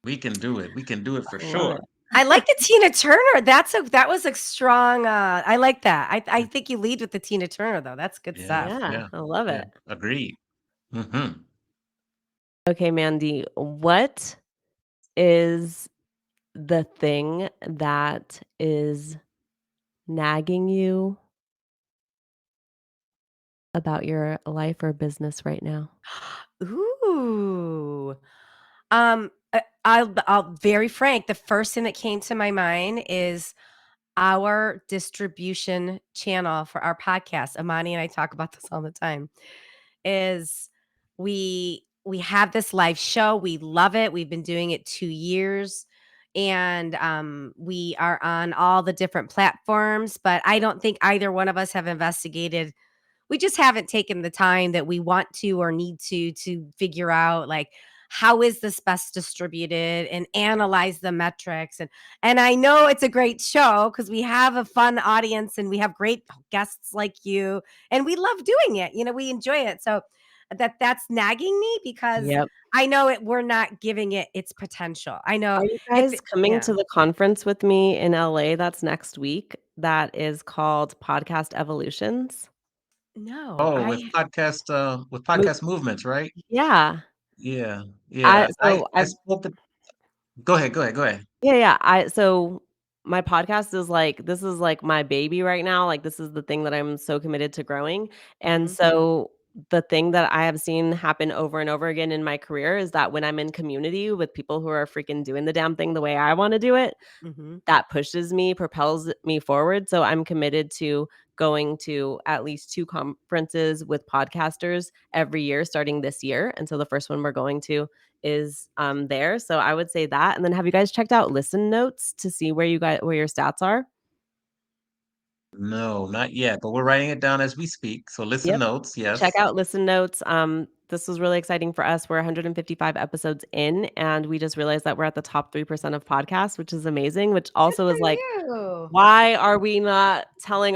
We can do it. We can do it for I love sure. it. I like the Tina Turner. That was a strong I like that. I think you lead with the Tina Turner though. That's good Yeah, stuff. Yeah, yeah, I love yeah. it. Agreed. Hmm. Okay, Mandy, what is the thing that is nagging you about your life or business right now? Ooh. I'll very frank. The first thing that came to my mind is our distribution channel for our podcast. Amani and I talk about this all the time. Is we have this live show. We love it. We've been doing it 2 years. And we are on all the different platforms, but I don't think either one of us have investigated, we just haven't taken the time that we want to or need to figure out like how is this best distributed and analyze the metrics. And I know it's a great show because we have a fun audience and we have great guests like you and we love doing it, we enjoy it. So that's nagging me because Yep. I know we're not giving it its potential. I know Are you if guys it, coming yeah. to the conference with me in LA that's next week that is called Podcast Evolutions? No, Oh, I with Mo podcast movements, right? Yeah. Yeah, I yeah. so I I've spoke to. Go ahead, go ahead, go ahead. Yeah, yeah. So my podcast is like this is like my baby right now. Like this is the thing that I'm so committed to growing. And mhm, so the thing that I have seen happen over and over again in my career is that when I'm in community with people who are freaking doing the damn thing the way I want to do it, mhm. that pushes me, propels me forward. So I'm committed to going to at least 2 conferences with podcasters every year starting this year. And so the first one we're going to is there. So I would say that. And then have you guys checked out Listen Notes to see where your stats are? No, not yet, but we're writing it down as we speak. So listen Yep. notes, Check yes. out Listen Notes. This was really exciting for us. We're 155 episodes in, and we just realized that we're at the top 3% of podcasts, which is amazing, which Good also for is like, you. why aren't we telling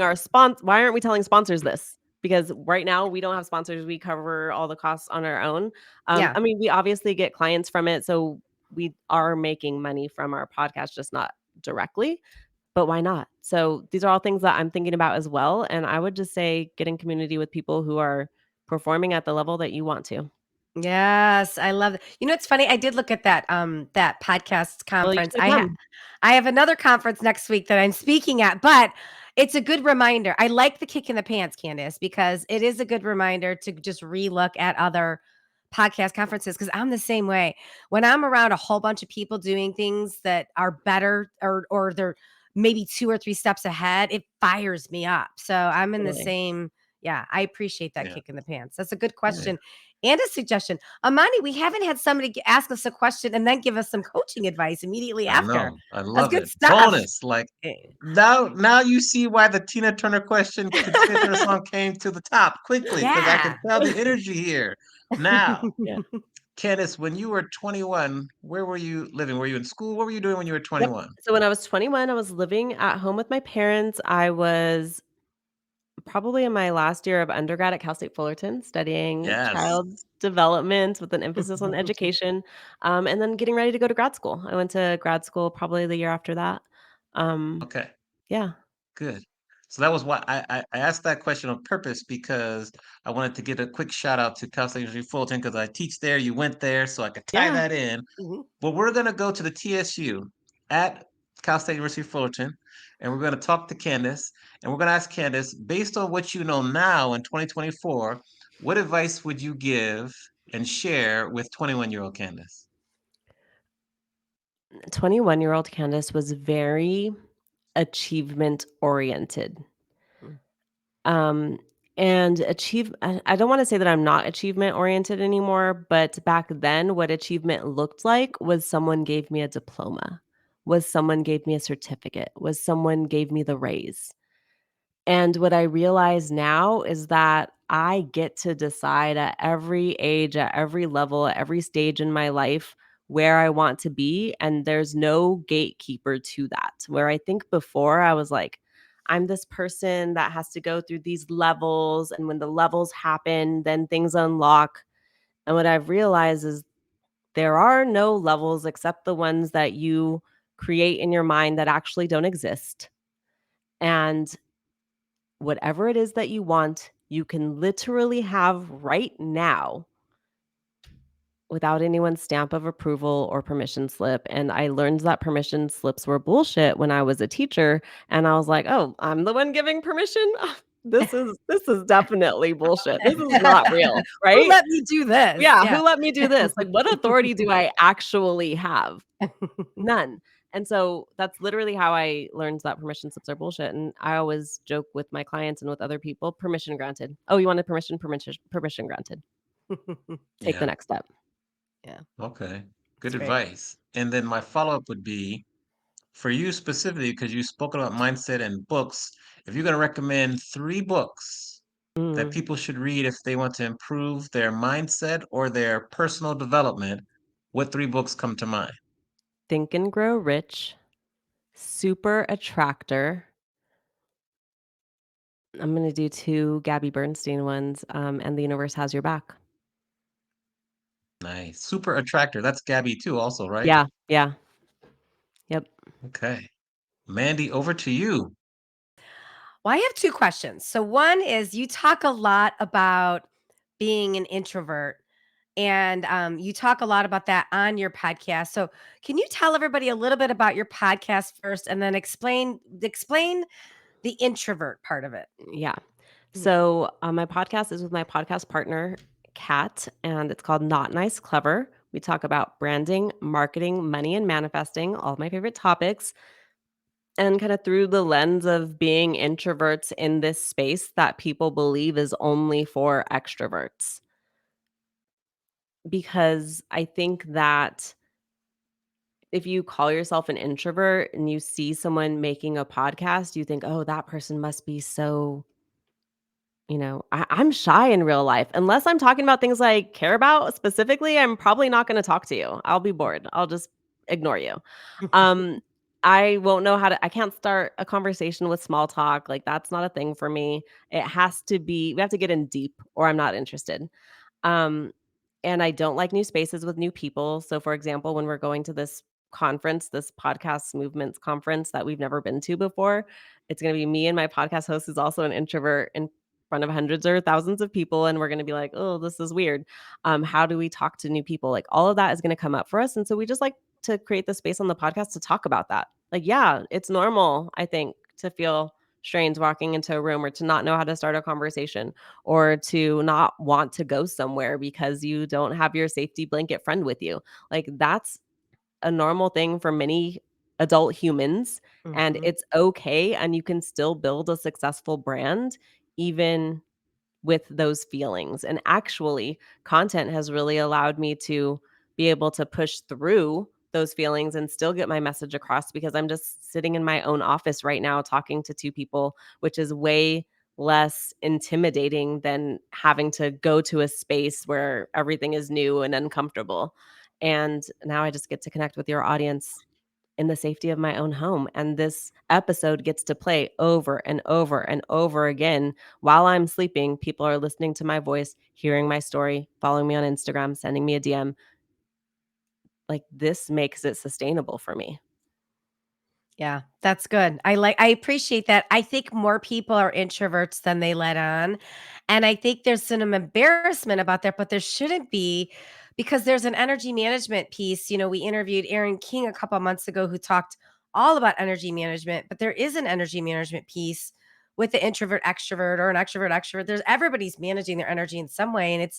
sponsors this? Because right now we don't have sponsors. We cover all the costs on our own. Yeah. I mean, we obviously get clients from it, so we are making money from our podcast, just not directly. But why not? So these are all things that I'm thinking about as well. And I would just say get in community with people who are performing at the level that you want to. Yes, I love it. You know, it's funny. I did look at that podcast Well, you conference. should come. I have another conference next week that I'm speaking at, but it's a good reminder. I like the kick in the pants, Candace, because it is a good reminder to just relook at other podcast conferences because I'm the same way. When I'm around a whole bunch of people doing things that are better or they're maybe 2 or 3 steps ahead, it fires me up. So I'm in the Totally. same. Yeah, I appreciate that Yeah, kick in the pants. That's a good Yeah. yeah. question and a suggestion. Amani, we haven't had somebody ask us a question and then give us some coaching advice immediately I after. know. I That's love good it. stuff. Bonus. Like Eh, now you see why the Tina Turner Tina Turner song came to the top quickly, because I can Yeah. tell the energy here. Now, Yeah. Candace, when you were 21, where were you living? Were you in school? What were you doing when you were Yep. 21? So when I was 21, I was living at home with my parents. I was probably in my last year of undergrad at Cal State Fullerton studying Yes. child development with an emphasis on education, and then getting ready to go to grad school. I went to grad school probably the year after that. Um, Okay. yeah. Good. So that was why I asked that question on purpose, because I wanted to get a quick shout out to Cal State University Fullerton because I teach there. You went there, so I could tie Yeah. that in. Mhm. Well, we're going to go to the TSU at Cal State University Fullerton, and we're going to talk to Candace, and we're going to ask Candace, based on what you know now in 2024, what advice would you give and share with 21-year-old Candace? 21-year-old Candace was very achievement oriented. Mm. Um, and I don't wanna say that I'm not achievement oriented anymore, but back then, what achievement looked like was someone gave me a diploma, was someone gave me a certificate, was someone gave me the raise. And what I realize now is that I get to decide at every age, at every level, at every stage in my life where I want to be. And there's no gatekeeper to that. Where I think before I was like, I'm this person that has to go through these levels. And when the levels happen, then things unlock. And what I've realized is there are no levels except the ones that you create in your mind that actually don't exist. And whatever it is that you want, you can literally have right now without anyone's stamp of approval or permission slip. And I learned that permission slips were bullshit when I was a teacher. And I was like, oh, I'm the one giving permission. This is definitely bullshit. This is not real, Who right? let me do this? Yeah, Yeah. who let me do this? Like, what authority do I actually have? None. And so that's literally how I learned that permission slips are bullshit. And I always joke with my clients and with other people, permission granted. Oh, you wanted permission? Permission granted. Take the Yeah. next step. Yeah, Okay. it's Good great. advice. And then my follow-up would be, for you specifically, because you've spoken about mindset and books, if you're going to recommend 3 books that Mm. people should read if they want to improve their mindset or their personal development, what 3 books come to mind? Think and Grow Rich, Super Attractor. I'm going to do 2 Gabby Bernstein ones, and The Universe Has Your Back. Nice. Super attractor. That's Gabby too, also, right? Yeah, yeah, yep. Okay. Mandy, over to you. Well, I have 2 questions. So one is you talk a lot about being an introvert, and, you talk a lot about that on your podcast. So can you tell everybody a little bit about your podcast first and then explain the introvert part of it? Yeah. Mm, So, my podcast is with my podcast partner, Kat, and it's called Not Nice Clever. We talk about branding, marketing, money, and manifesting, all of my favorite topics, and kind of through the lens of being introverts in this space that people believe is only for extroverts. Because I think that if you call yourself an introvert and you see someone making a podcast, you think, oh, that person must be so. I'm shy in real life. Unless I'm talking about things I care about specifically, I'm probably not gonna talk to you. I'll be bored. I'll just ignore you. Um, I won't know how to I can't start a conversation with small talk, like, that's not a thing for me. It has to be we have to get in deep or I'm not interested. Um, and I don't like new spaces with new people. So, for example, when we're going to this conference, this podcast movements conference that we've never been to before, it's going to be me and my podcast host, who's also an introvert, in front of hundreds or thousands of people. And we're going to be like, oh, this is weird. How do we talk to new people? Like, all of that is going to come up for us. And so we just like to create the space on the podcast to talk about that. Like, yeah, it's normal, I think, to feel strange walking into a room or to not know how to start a conversation or to not want to go somewhere because you don't have your safety blanket friend with you. Like, that's a normal thing for many adult humans, and Mhm. it's okay, and you can still build a successful brand even with those feelings. And actually, content has really allowed me to be able to push through those feelings and still get my message across because I'm just sitting in my own office right now talking to two people, which is way less intimidating than having to go to a space where everything is new and uncomfortable. And now I just get to connect with your audience in the safety of my own home. And this episode gets to play over and over and over again while I'm sleeping. People are listening to my voice, hearing my story, following me on Instagram, sending me a DM. Like, this makes it sustainable for me. Yeah, that's good. I appreciate that. I think more people are introverts than they let on. And I think there's some embarrassment about that, but there shouldn't be because there's an energy management piece. We interviewed Aaron King a couple months ago who talked all about energy management, but there is an energy management piece with the introvert extrovert or an extrovert extrovert. There's everybody's managing their energy in some way. And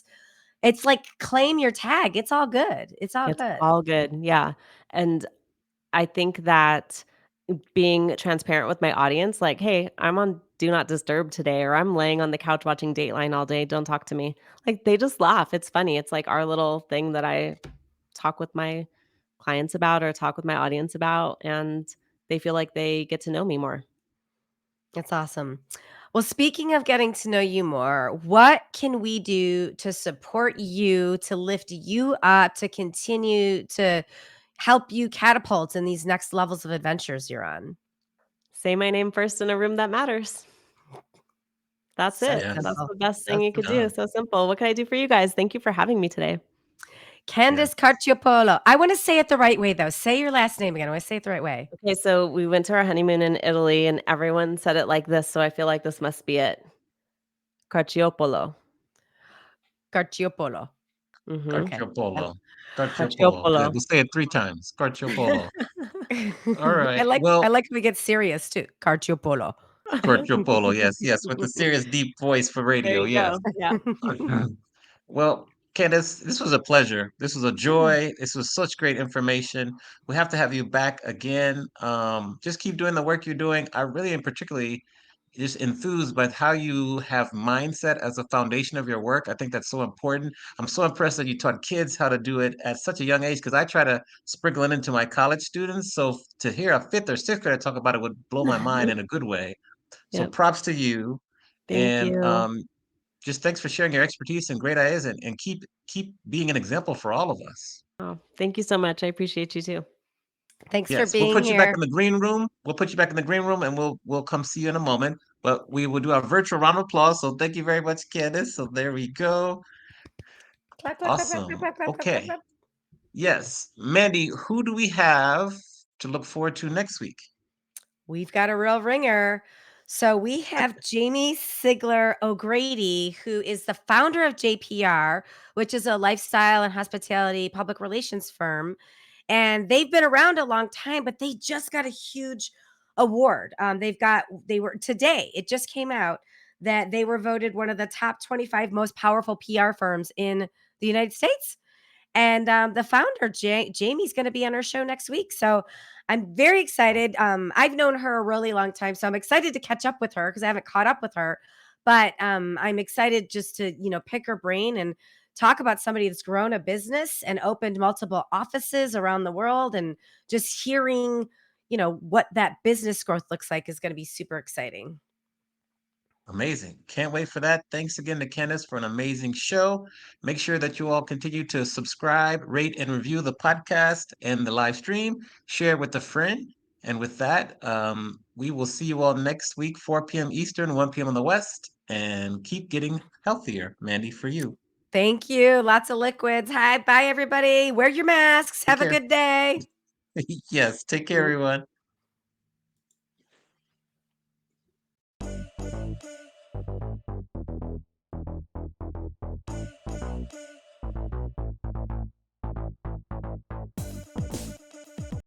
it's like claim your tag. It's all good. It's all It's good. all good. Yeah. And I think that being transparent with my audience, like, hey, I'm on do not disturb today, or I'm laying on the couch watching Dateline all day. Don't talk to me. Like, they just laugh. It's funny. It's like our little thing that I talk with my clients about or talk with my audience about. And they feel like they get to know me more. That's awesome. Well, speaking of getting to know you more, what can we do to support you, to lift you up, to continue to help you catapult in these next levels of adventures you're on? Say my name first in a room that matters. That's So it. That's Yes. simple. the best So thing you could simple. do. So simple. What can I do for you guys? Thank you for having me today. Candice Yes. Carciopolo. I want to say it the right way, though. Say your last name again. I want to say it the right way. Okay, so we went to our honeymoon in Italy and everyone said it like this, so I feel like this must be it. Carciopolo. Carciopolo. Mhm. Okay. I, Carciopolo. Carciopolo. Carciopolo. Good. We'll say it 3 times. Carciopolo. All I right. like I Well, like when we get serious too. Carciopolo. Carciopolo. Yes. Yes. With the serious, deep voice for There radio. you Yes. go. Yeah. Well, Candace, this was a pleasure. This was a Yeah. joy. This was such great information. We have to have you back again. Just keep doing the work you're doing. I really am particularly just enthused by how you have mindset as a foundation of your work. I think that's so important. I'm so impressed that you taught kids how to do it at such a young age because I try to sprinkle it into my college students. So to hear a fifth or sixth grader talk about it would blow my mind in a good way. So Yep. props to you. Thank And you. just thanks for sharing your expertise and great ideas and keep being an example for all of us. Oh, thank you so much. I appreciate you too. Thanks for Yes, we'll being put you back here. in the green room. We'll put you back in the green room and we'll come see you in a moment. But we will do our virtual round of applause. So thank you very much, Candace. So there we go. Awesome. Okay. Yes. Mandy, who do we have to look forward to next week? We've got a real ringer. So we have Jamie Sigler O'Grady, who is the founder of JPR, which is a lifestyle and hospitality public relations firm. And they've been around a long time, but they just got a huge award. They were today, it just came out that they were voted one of the top 25 most powerful PR firms in the United States. And the founder, Jamie's going to be on our show next week. So I'm very excited. I've known her a really long time. So I'm excited to catch up with her because I haven't caught up with her. But I'm excited just to, pick her brain and talk about somebody that's grown a business and opened multiple offices around the world. And just hearing, what that business growth looks like is going to be super exciting. Amazing. Can't wait for that. Thanks again to Candace for an amazing show. Make sure that you all continue to subscribe, rate, and review the podcast and the live stream. Share with a friend. And with that, we will see you all next week, 4 p.m. Eastern, 1 p.m. on the West. And keep getting healthier, Mandy, for you. Thank you. Lots of liquids. Hi. Bye, everybody. Wear your masks. Take Have a care. good day. Yes, take care, everyone.